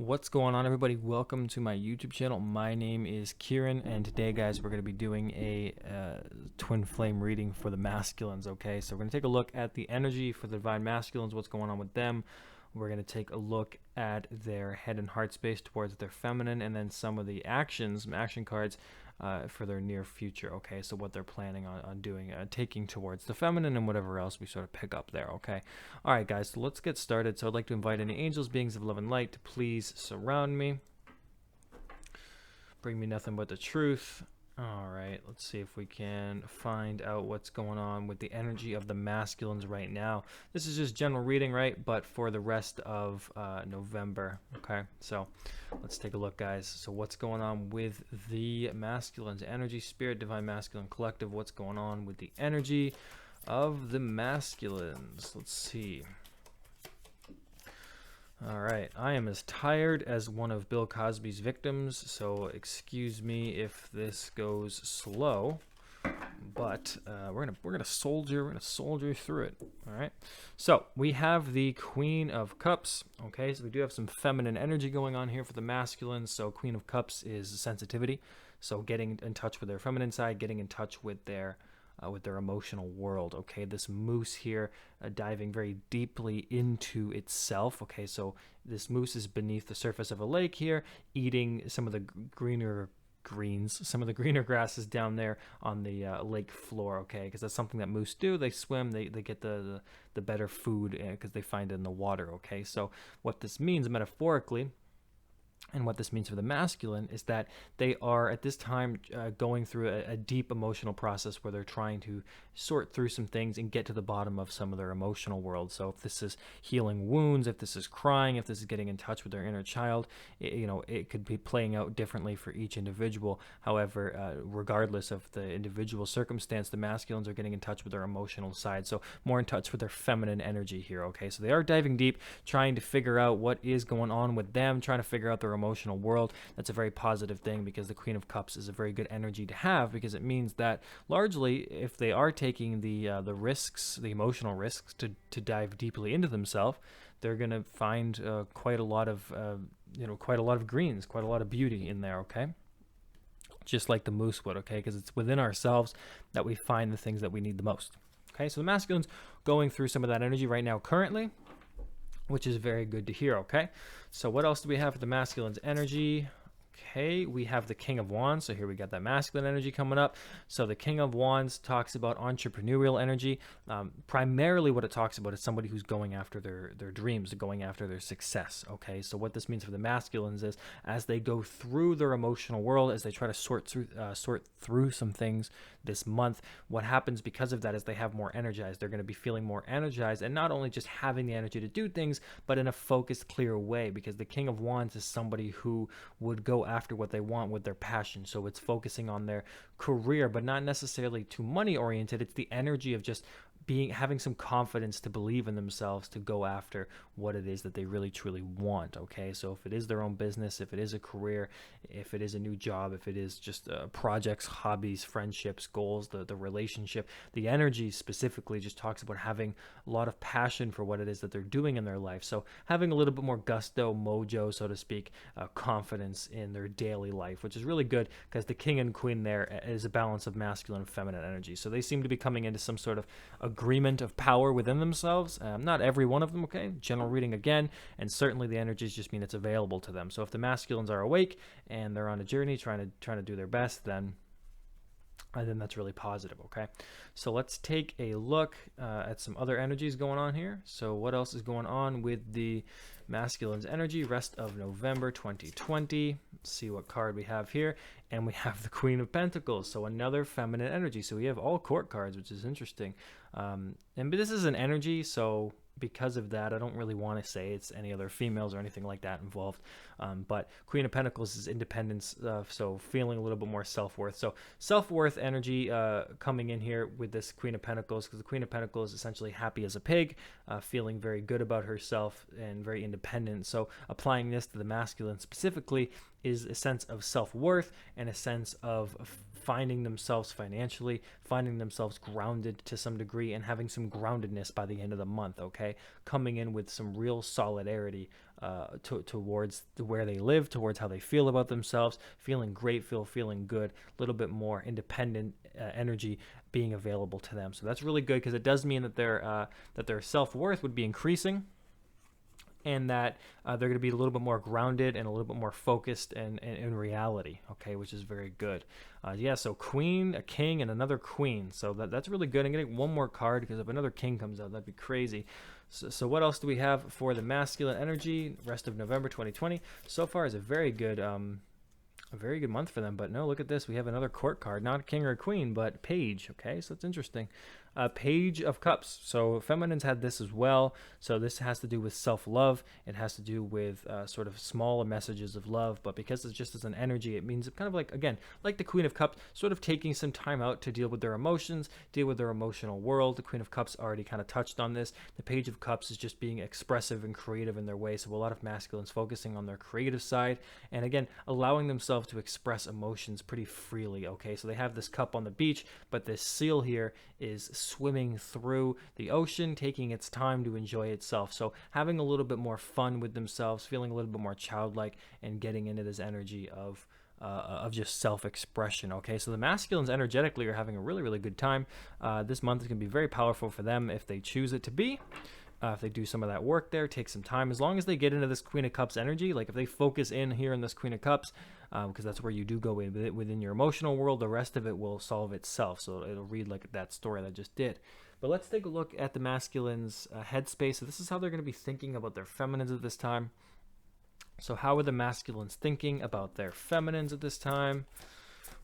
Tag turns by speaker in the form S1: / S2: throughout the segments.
S1: What's going on, everybody? Welcome to my YouTube channel. My name is Kieran, and today, guys, we're going to be doing a twin flame reading for the masculines, okay? So we're going to take a look at the energy for the divine masculines, what's going on with them. We're going to take a look at their head and heart space towards their feminine, and then some of the action cards for their near future, okay? So what they're planning on doing, taking towards the feminine and whatever else we sort of pick up there, okay? All right, guys, so let's get started. So I'd like to invite any angels, beings of love and light to please surround me. Bring me nothing but the truth. All right, let's see if we can find out what's going on with the energy of the masculines right now. This is just general reading, right? But for the rest of November, okay? So let's take a look, guys. So what's going on with the masculines? Energy, spirit, divine masculine collective. What's going on with the energy of the masculines? Let's see. All right, I am as tired as one of Bill Cosby's victims, so excuse me if this goes slow, but we're gonna soldier through it. All right, so we have the Queen of Cups. Okay, so we do have some feminine energy going on here for the masculine. So Queen of Cups is sensitivity, so getting in touch with their feminine side, getting in touch with their emotional world. Okay, this moose here diving very deeply into itself. Okay, so this moose is beneath the surface of a lake here, eating some of the greener grasses down there on the lake floor. Okay, because that's something that moose do. They swim, they get the better food because they find it in the water. Okay, so what this means metaphorically, and what this means for the masculine, is that they are at this time going through a deep emotional process where they're trying to sort through some things and get to the bottom of some of their emotional world. So if this is healing wounds, if this is crying, if this is getting in touch with their inner child, it could be playing out differently for each individual. However, regardless of the individual circumstance, the masculines are getting in touch with their emotional side. So more in touch with their feminine energy here. Okay, so they are diving deep, trying to figure out what is going on with them, trying to figure out their emotional world. That's a very positive thing, because the Queen of Cups is a very good energy to have, because it means that largely, if they are taking the risks, the emotional risks, to dive deeply into themselves, they're going to find quite a lot of greens, quite a lot of beauty in there. Okay, just like the moose would. Okay, because it's within ourselves that we find the things that we need the most. Okay, so the masculine's going through some of that energy right now currently, which is very good to hear. Okay, so what else do we have for the masculine's energy? Okay, we have the King of Wands. So here we got that masculine energy coming up. So the King of Wands talks about entrepreneurial energy. Primarily what it talks about is somebody who's going after their dreams, going after their success. Okay, so what this means for the masculines is, as they go through their emotional world, as they try to sort through some things this month, what happens because of that is they have more energized. They're going to be feeling more energized, and not only just having the energy to do things, but in a focused, clear way, because the King of Wands is somebody who would go after what they want with their passion. So it's focusing on their career, but not necessarily too money oriented. It's the energy of just having some confidence to believe in themselves, to go after what it is that they really truly want. Okay, so if it is their own business, if it is a career, if it is a new job, if it is just projects, hobbies, friendships, goals, the relationship, the energy specifically just talks about having a lot of passion for what it is that they're doing in their life. So having a little bit more gusto, mojo, so to speak, confidence in their daily life, which is really good, because the king and queen there is a balance of masculine and feminine energy. So they seem to be coming into some sort of agreement of power within themselves. Not every one of them. Okay, general reading again, and certainly the energies just mean it's available to them. So if the masculines are awake and they're on a journey trying to do their best, then that's really positive. Okay, so let's take a look at some other energies going on here. So what else is going on with the masculine's energy rest of November 2020? Let's see what card we have here, and we have the Queen of Pentacles, so another feminine energy. So we have all court cards, which is interesting, but this is an energy, so because of that, I don't really want to say it's any other females or anything like that involved. But Queen of Pentacles is independence, so feeling a little bit more self-worth. So self-worth energy coming in here with this Queen of Pentacles, because the Queen of Pentacles is essentially happy as a pig, feeling very good about herself and very independent. So applying this to the masculine specifically is a sense of self-worth and a sense of finding themselves financially, finding themselves grounded to some degree, and having some groundedness by the end of the month, okay? Coming in with some real solidarity towards where they live, towards how they feel about themselves, feeling great, feeling good, a little bit more independent energy being available to them. So that's really good, because it does mean that their self-worth would be increasing, and that they're going to be a little bit more grounded and a little bit more focused and in reality, okay, which is very good. Yeah, so queen, a king, and another queen. So that's really good. I'm getting one more card, because if another king comes out, that'd be crazy. So what else do we have for the masculine energy? Rest of November 2020 so far is a very good month for them. But no, look at this. We have another court card, not a king or a queen, but page. Okay, so it's interesting. Page of Cups. So feminines had this as well. So this has to do with self-love. It has to do with sort of smaller messages of love. But because it's just as an energy, it means kind of like, again, like the Queen of Cups, sort of taking some time out to deal with their emotions, deal with their emotional world. The Queen of Cups already kind of touched on this. The Page of Cups is just being expressive and creative in their way. So a lot of masculines focusing on their creative side, and again, allowing themselves to express emotions pretty freely. Okay, so they have this cup on the beach, but this seal here is swimming through the ocean, taking its time to enjoy itself. So having a little bit more fun with themselves, feeling a little bit more childlike, and getting into this energy of just self-expression. Okay, so the masculines energetically are having a really good time. This month is going to be very powerful for them if they choose it to be. If they do some of that work there, take some time, as long as they get into this Queen of Cups energy, like if they focus in here in this Queen of Cups, because that's where you do go in within your emotional world, the rest of it will solve itself. So it'll read like that story that I just did. But let's take a look at the masculines' headspace. So this is how they're going to be thinking about their feminines at this time. So how are the masculines thinking about their feminines at this time?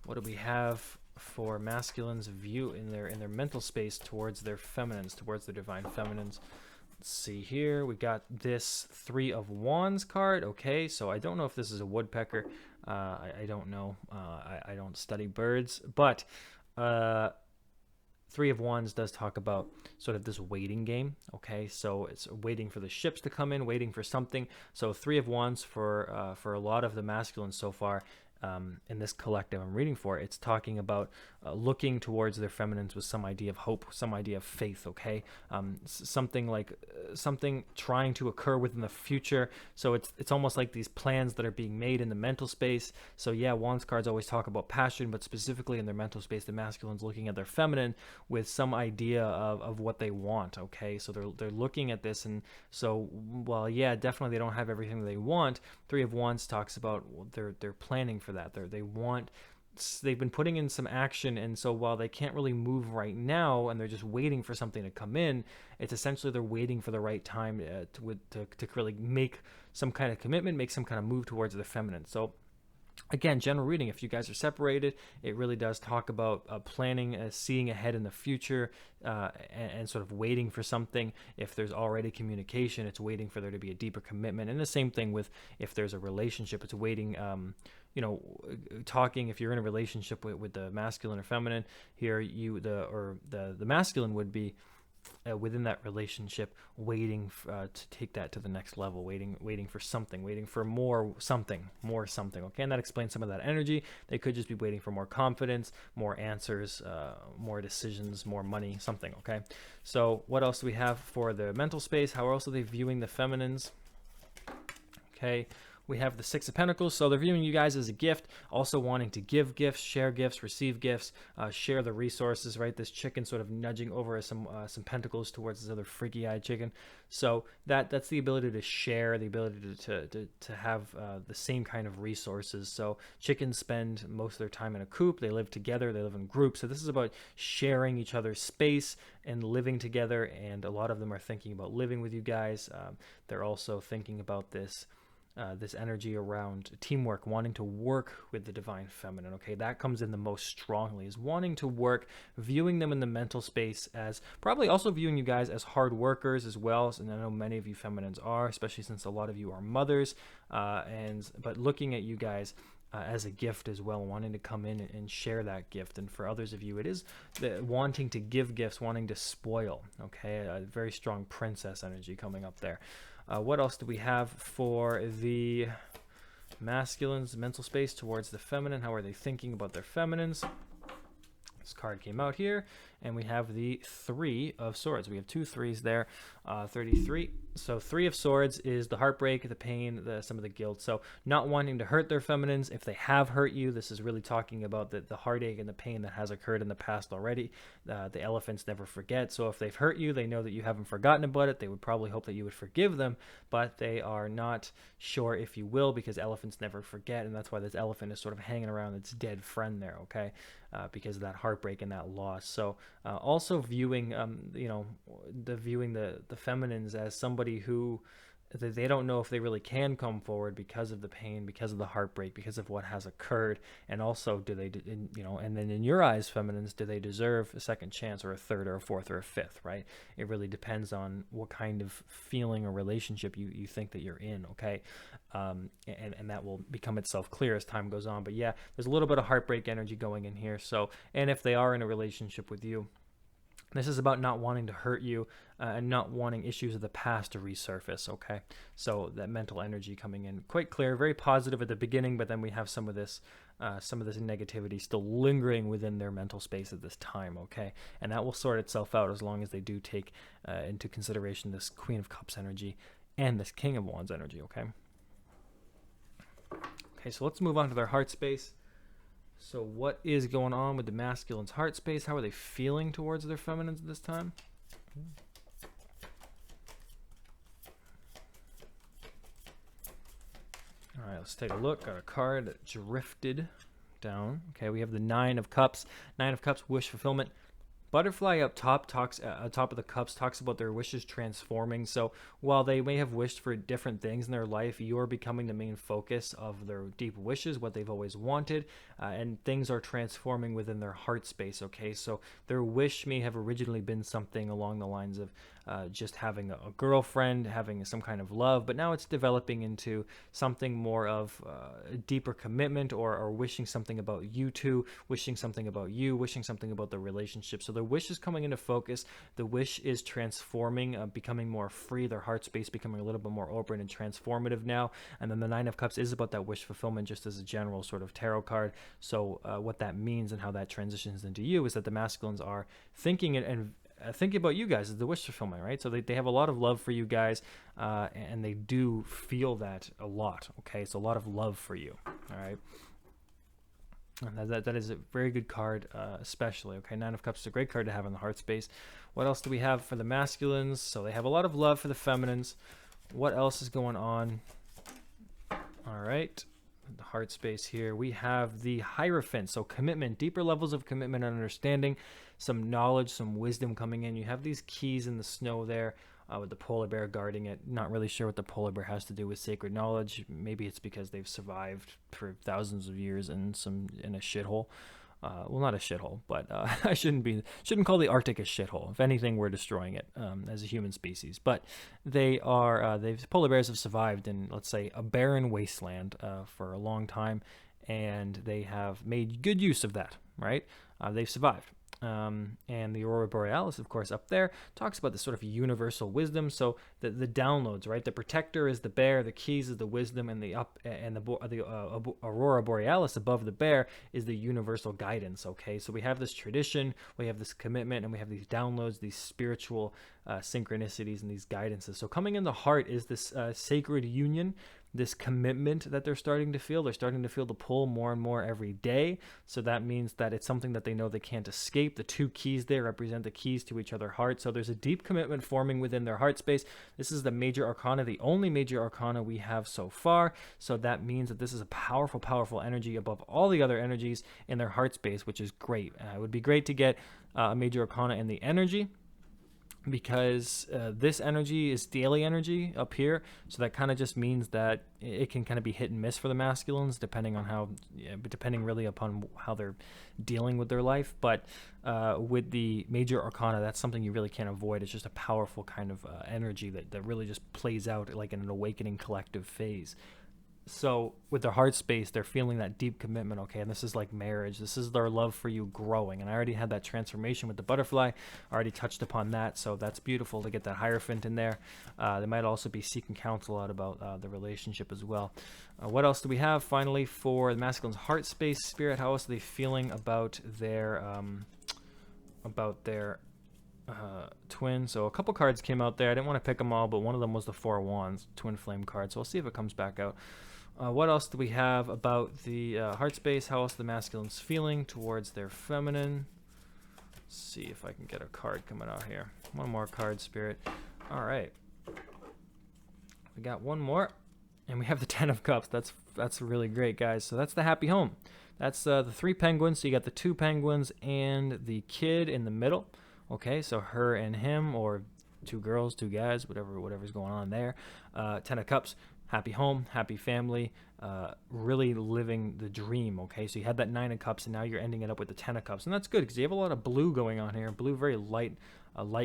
S1: What do we have for masculines' view in their mental space towards their feminines, towards their divine feminines? Let's see here. We got this Three of Wands card. Okay, so I don't know if this is a woodpecker. I don't know. I don't study birds, but Three of Wands does talk about sort of this waiting game. Okay, so it's waiting for the ships to come in, waiting for something. So Three of Wands for a lot of the masculines so far. In this collective I'm reading for, it's talking about looking towards their feminines with some idea of hope, some idea of faith, okay? Something like something trying to occur within the future. So it's almost like these plans that are being made in the mental space. So yeah, Wands cards always talk about passion, but specifically in their mental space, the masculine's looking at their feminine with some idea of what they want, okay? So they're looking at this, and so, well, yeah, definitely they don't have everything they want. Three of Wands talks about they're planning for that. They've been putting in some action, and so while they can't really move right now and they're just waiting for something to come in, it's essentially they're waiting for the right time to really make some kind of commitment, make some kind of move towards the feminine. So again, general reading, if you guys are separated, it really does talk about planning, seeing ahead in the future, and sort of waiting for something. If there's already communication, it's waiting for there to be a deeper commitment. And the same thing with if there's a relationship, it's waiting, talking. If you're in a relationship with the masculine or feminine here, the masculine would be within that relationship, waiting to take that to the next level, waiting for something, waiting for more something. Okay, and that explains some of that energy. They could just be waiting for more confidence, more answers, more decisions, more money, something. Okay, so what else do we have for the mental space? How else are they viewing the feminines? Okay, we have the Six of Pentacles, so they're viewing you guys as a gift, also wanting to give gifts, share gifts, receive gifts, share the resources, right? This chicken sort of nudging over some pentacles towards this other freaky-eyed chicken. So that's the ability to share, the ability to have the same kind of resources. So chickens spend most of their time in a coop. They live together. They live in groups. So this is about sharing each other's space and living together, and a lot of them are thinking about living with you guys. They're also thinking about this energy around teamwork, wanting to work with the divine feminine. Okay, that comes in the most strongly, is wanting to work, viewing them in the mental space as probably also viewing you guys as hard workers as well. And I know many of you feminines are, especially since a lot of you are mothers, but looking at you guys as a gift as well, wanting to come in and share that gift. And for others of you, it is wanting to give gifts, wanting to spoil. Okay, a very strong princess energy coming up there. What else do we have for the masculines' mental space towards the feminine? How are they thinking about their feminines? This card came out here, and we have the 3 of Swords. We have 2 3s there, 33. So 3 of Swords is the heartbreak, the pain, some of the guilt. So not wanting to hurt their feminines. If they have hurt you, this is really talking about the heartache and the pain that has occurred in the past already. The elephants never forget. So if they've hurt you, they know that you haven't forgotten about it. They would probably hope that you would forgive them, but they are not sure if you will, because elephants never forget, and that's why this elephant is sort of hanging around its dead friend there, okay? Because of that heartbreak and that loss. So also viewing, viewing the feminines as somebody who they don't know if they really can come forward because of the pain, because of the heartbreak, because of what has occurred. And also, do they, and then in your eyes, feminines, do they deserve a second chance or a third or a fourth or a fifth, right? It really depends on what kind of feeling or relationship you think that you're in, okay? And that will become itself clear as time goes on. But yeah, there's a little bit of heartbreak energy going in here. So, and if they are in a relationship with you, this is about not wanting to hurt you and not wanting issues of the past to resurface, okay? So that mental energy coming in quite clear, very positive at the beginning, but then we have some of this negativity still lingering within their mental space at this time, okay? And that will sort itself out as long as they do take into consideration this Queen of Cups energy and this King of Wands energy, okay? Okay, so let's move on to their heart space. So what is going on with the masculine's heart space? How are they feeling towards their feminines at this time? All right, let's take a look. Got a card that drifted down. Okay, we have the 9 of Cups. 9 of Cups, wish fulfillment. Butterfly up top talks top of the cups talks about their wishes transforming. So while they may have wished for different things in their life, you're becoming the main focus of their deep wishes, what they've always wanted, and things are transforming within their heart space. Okay, so their wish may have originally been something along the lines of just having a girlfriend, having some kind of love, but now it's developing into something more of a deeper commitment, or wishing something about you two, wishing something about you, wishing something about the relationship. So their wish is coming into focus. The wish is transforming, becoming more free, their heart space becoming a little bit more open and transformative now. And then the 9 of Cups is about that wish fulfillment, just as a general sort of tarot card. So what that means and how that transitions into you is that the masculines are thinking and thinking about you guys as the wish fulfillment, right? So they have a lot of love for you guys, and they do feel that a lot, okay? It's a lot of love for you, all right? And that is a very good card, especially, okay? 9 of Cups is a great card to have in the heart space. What else do we have for the masculines? So they have a lot of love for the feminines. What else is going on? All right. The heart space here, we have the Hierophant. So commitment, deeper levels of commitment and understanding, some knowledge, some wisdom coming in. You have these keys in the snow there with the polar bear guarding it. Not really sure what the polar bear has to do with sacred knowledge. Maybe it's because they've survived for thousands of years in a shithole. Well, not a shithole, but I shouldn't call the Arctic a shithole. If anything, we're destroying it as a human species. But polar bears have survived in, let's say, a barren wasteland for a long time, and they have made good use of that, right? They've survived. And the Aurora Borealis, of course, up there talks about this sort of universal wisdom. So the downloads, right? The protector is the bear, the keys is the wisdom, and the Aurora Borealis above the bear is the universal guidance. Okay, so we have this tradition, we have this commitment, and we have these downloads, these spiritual synchronicities, and these guidances. So coming in the heart is this sacred union, this commitment that they're starting to feel. They're starting to feel the pull more and more every day. So that means that it's something that they know they can't escape. The 2 keys there represent the keys to each other's heart. So there's a deep commitment forming within their heart space. This is the major arcana, the only major arcana we have so far. So that means that this is a powerful, powerful energy above all the other energies in their heart space, which is great. It would be great to get a major arcana in the energy, because this energy is daily energy up here, so that kind of just means that it can kind of be hit and miss for the masculines, depending really upon how they're dealing with their life. But with the major arcana, that's something you really can't avoid. It's just a powerful kind of energy that really just plays out like in an awakening collective phase. So with their heart space, they're feeling that deep commitment, okay? And this is like marriage. This is their love for you growing. And I already had that transformation with the butterfly. I already touched upon that, so that's beautiful to get that Hierophant in there. They might also be seeking counsel out about the relationship as well. What else do we have? Finally, for the masculine's heart space, spirit, how else are they feeling about their about their twin. So a couple cards came out there. I didn't want to pick them all, but one of them was the Four of Wands twin flame card. So we'll see if it comes back out. What else do we have about the heart space? How else the masculine's feeling towards their feminine? Let's see if I can get a card coming out here. One more card, Spirit. All right. We got one more, and we have the Ten of Cups. That's really great, guys. So that's the happy home. That's the 3 penguins. So you got the 2 penguins and the kid in the middle. Okay, so her and him, or 2 girls, 2 guys, whatever's going on there. 10 of Cups. Happy home, happy family, really living the dream, okay? So you had that 9 of Cups, and now you're ending it up with the 10 of Cups. And that's good, because you have a lot of blue going on here. Blue, very light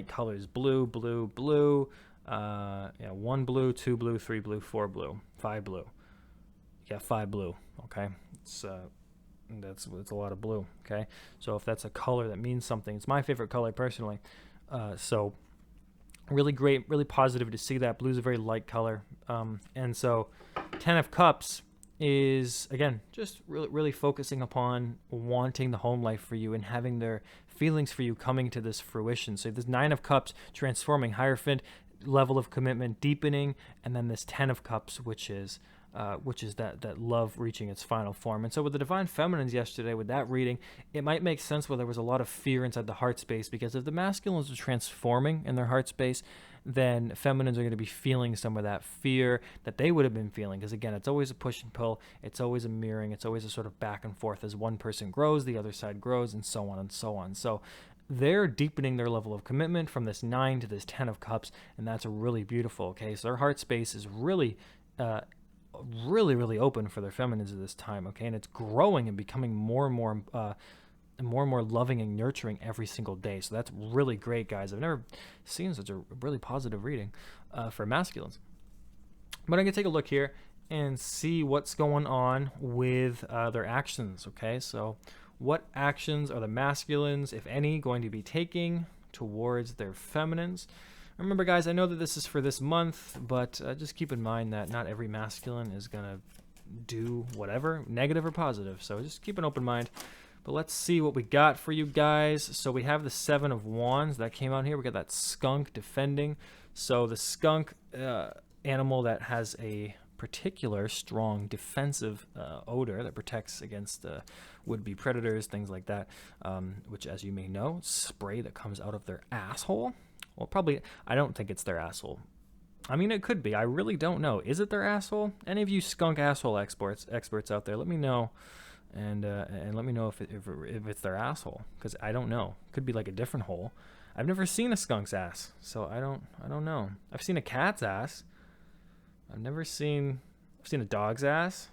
S1: colors. Blue, blue, blue. 1 blue, 2 blue, 3 blue, 4 blue, 5 blue. You got 5 blue, okay? It's a lot of blue, okay? So if that's a color that means something, it's my favorite color personally. So really great, really positive to see that. Blue's a very light color. And so 10 of Cups is, again, just really focusing upon wanting the home life for you and having their feelings for you coming to this fruition. So this 9 of Cups transforming, Hierophant, level of commitment deepening, and then this 10 of Cups, which is that love reaching its final form. And so with the Divine Feminines yesterday, with that reading, it might make sense where there was a lot of fear inside the heart space, because if the masculines are transforming in their heart space, then feminines are going to be feeling some of that fear that they would have been feeling. Because again, it's always a push and pull. It's always a mirroring. It's always a sort of back and forth. As one person grows, the other side grows, and so on and so on. So they're deepening their level of commitment from this 9 to this 10 of Cups, and that's really beautiful. Okay, so their heart space is really open for their feminines at this time, okay? And it's growing and becoming more and more loving and nurturing every single day. So that's really great, guys. I've never seen such a really positive reading for masculines. But I'm going to take a look here and see what's going on with their actions, okay? So what actions are the masculines, if any, going to be taking towards their feminines? Remember, guys, I know that this is for this month, but just keep in mind that not every masculine is going to do whatever, negative or positive. So just keep an open mind. But let's see what we got for you guys. So we have the 7 of Wands that came out here. We got that skunk defending. So the skunk animal that has a particular strong defensive odor that protects against would-be predators, things like that, which, as you may know, spray that comes out of their asshole. Well, probably, I don't think it's their asshole. I mean, it could be. I really don't know. Is it their asshole? Any of you skunk asshole experts out there, let me know, and let me know if it's their asshole, because I don't know. Could be like a different hole. I've never seen a skunk's ass, so I don't know. I've seen a cat's ass. I've seen a dog's ass.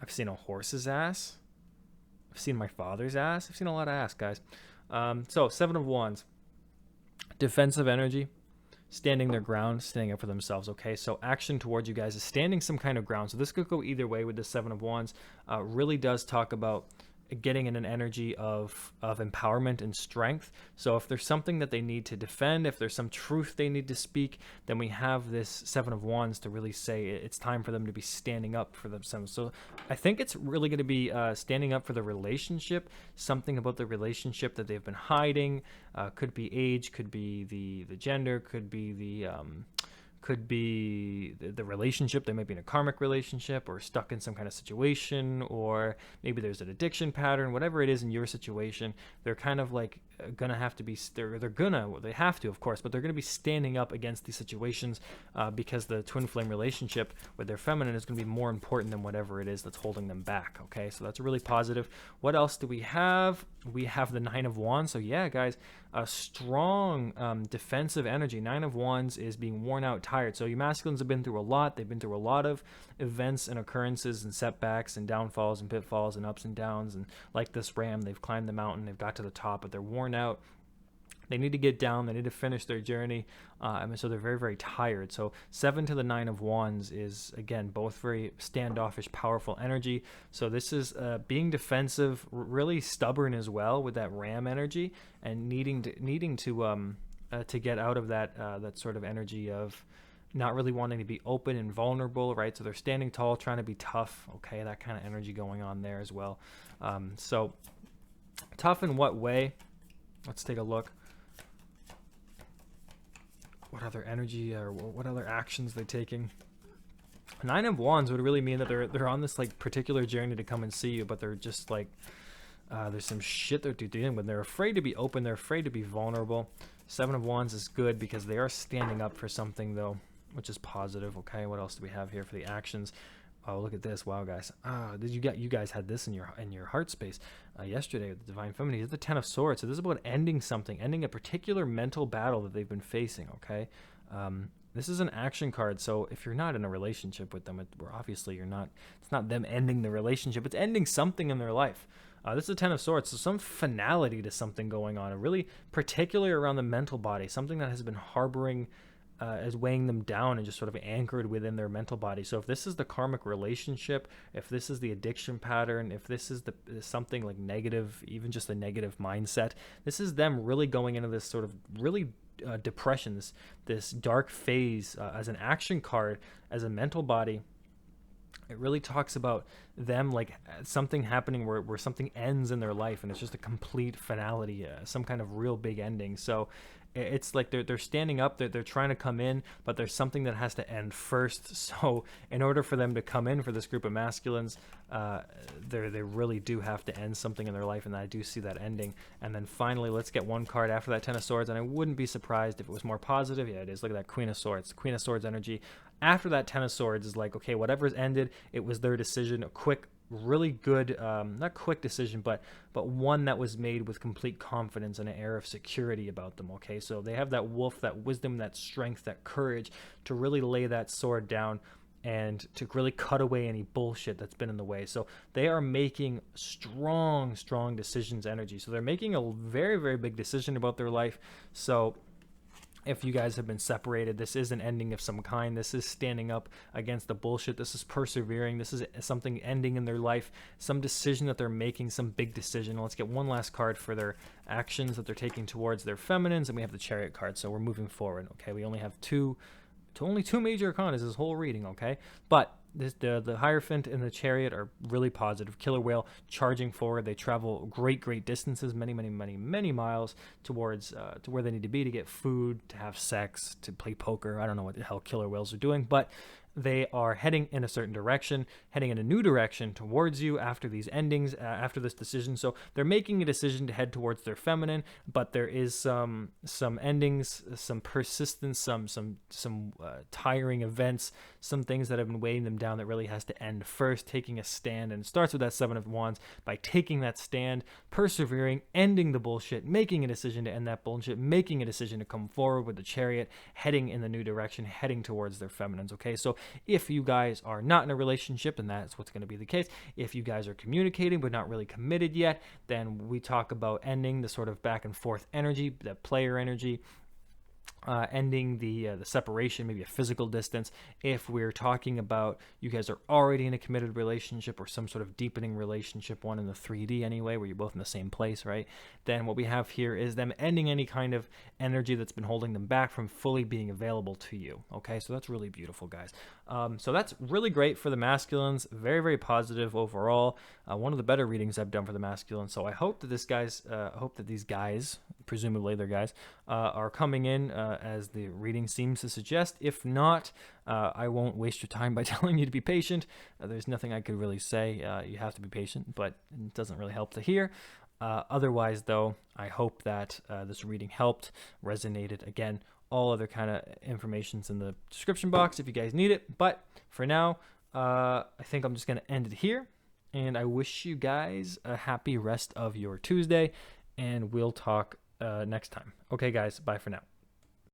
S1: I've seen a horse's ass. I've seen my father's ass. I've seen a lot of ass, guys. So 7 of Wands. Defensive energy, standing their ground, standing up for themselves, okay? So action towards you guys is standing some kind of ground. So this could go either way with the 7 of Wands. Really does talk about getting in an energy of empowerment and strength. So if there's something that they need to defend, if there's some truth they need to speak, then we have this 7 of Wands to really say it's time for them to be standing up for themselves. So I think it's really going to be standing up for the relationship, something about the relationship that they've been hiding. Could be age, could be the gender, could be the relationship. They might be in a karmic relationship or stuck in some kind of situation, or maybe there's an addiction pattern. Whatever it is in your situation, they're kind of like gonna have to be, they have to, of course, but they're gonna be standing up against these situations because the twin flame relationship with their feminine is gonna be more important than whatever it is that's holding them back. Okay, so that's really positive. What else do we have? We have the 9 of Wands. So yeah, guys, a strong defensive energy. 9 of Wands is being worn out, tired. So you masculines have been through a lot. They've been through a lot of events and occurrences and setbacks and downfalls and pitfalls and ups and downs. And like this ram, they've climbed the mountain, they've got to the top, but they're worn out. They need to get down. They need to finish their journey. So they're very, very tired. So 7 to the 9 of Wands is, again, both very standoffish, powerful energy. So this is being defensive, really stubborn as well with that ram energy, and needing to get out of that sort of energy of not really wanting to be open and vulnerable, right? So they're standing tall, trying to be tough. Okay, that kind of energy going on there as well. So tough in what way? Let's take a look. What other energy or what other actions they're taking? Nine of Wands would really mean that they're on this like particular journey to come and see you, but they're just like there's some shit they're dealing with. They're afraid to be open. They're afraid to be vulnerable. Seven of Wands is good because they are standing up for something though, which is positive. Okay, what else do we have here for the actions? Oh, look at this! Wow, guys. You guys had this in your heart space yesterday with the Divine Feminine. It's the Ten of Swords. So this is about ending something, ending a particular mental battle that they've been facing. Okay, this is an action card. So if you're not in a relationship with them, obviously you're not. It's not them ending the relationship. It's ending something in their life. This is a Ten of Swords, so some finality to something going on, really particularly around the mental body, something that has been harboring. As weighing them down and just sort of anchored within their mental body. So if this is the karmic relationship, if this is the addiction pattern, if this is something like negative, even just a negative mindset, this is them really going into this sort of really depression, this dark phase as an action card, as a mental body. It really talks about them like something happening where something ends in their life and it's just a complete finality, some kind of real big ending. So it's like they're standing up, they're trying to come in, but there's something that has to end first. So in order for them to come in for this group of masculines, they really do have to end something in their life, and I do see that ending. And then finally, let's get one card after that Ten of Swords, and I wouldn't be surprised if it was more positive. Yeah, it is. Look at that Queen of Swords. Queen of Swords energy. After that Ten of Swords is like, okay, whatever's ended, it was their decision, a quick, really good, not quick decision, but one that was made with complete confidence and an air of security about them. Okay, so they have that wolf, that wisdom, that strength, that courage to really lay that sword down and to really cut away any bullshit that's been in the way. So they are making strong decisions energy. So they're making a very, very big decision about their life. So if you guys have been separated, this is an ending of some kind. This is standing up against the bullshit. This is persevering. This is something ending in their life, some decision that they're making, some big decision. Let's get one last card for their actions that they're taking towards their feminines, and we have the Chariot card. So we're moving forward. Okay, we only have only two major arcana this whole reading. Okay, but the Hierophant and the Chariot are really positive. Killer whale charging forward. They travel great distances, many miles towards to where they need to be to get food, to have sex, to play poker. I don't know what the hell killer whales are doing, but they are heading in a certain direction, heading in a new direction towards you after these endings, after this decision. So they're making a decision to head towards their feminine, but there is some endings, some persistence, some tiring events, some things that have been weighing them down that really has to end first, taking a stand. And it starts with that Seven of Wands, by taking that stand, persevering, ending the bullshit, making a decision to end that bullshit, making a decision to come forward with the Chariot, heading in the new direction, heading towards their feminines. Okay, so if you guys are not in a relationship, then that's what's going to be the case. If you guys are communicating but not really committed yet, then we talk about ending the sort of back and forth energy, that player energy, ending the separation, maybe a physical distance. If we're talking about you guys are already in a committed relationship or some sort of deepening relationship, one in the 3D anyway, where you're both in the same place, right? Then what we have here is them ending any kind of energy that's been holding them back from fully being available to you. Okay, so that's really beautiful, guys. So that's really great for the masculines. Very, very positive overall. One of the better readings I've done for the masculine. So I hope that these guys, presumably they're guys, are coming in as the reading seems to suggest. If not, I won't waste your time by telling you to be patient. There's nothing I could really say. You have to be patient, but it doesn't really help to hear. Otherwise, though, I hope that this reading helped, resonated. Again, all other kind of information's in the description box if you guys need it. But for now, I think I'm just going to end it here. And I wish you guys a happy rest of your Tuesday. And we'll talk next time. Okay, guys, bye for now.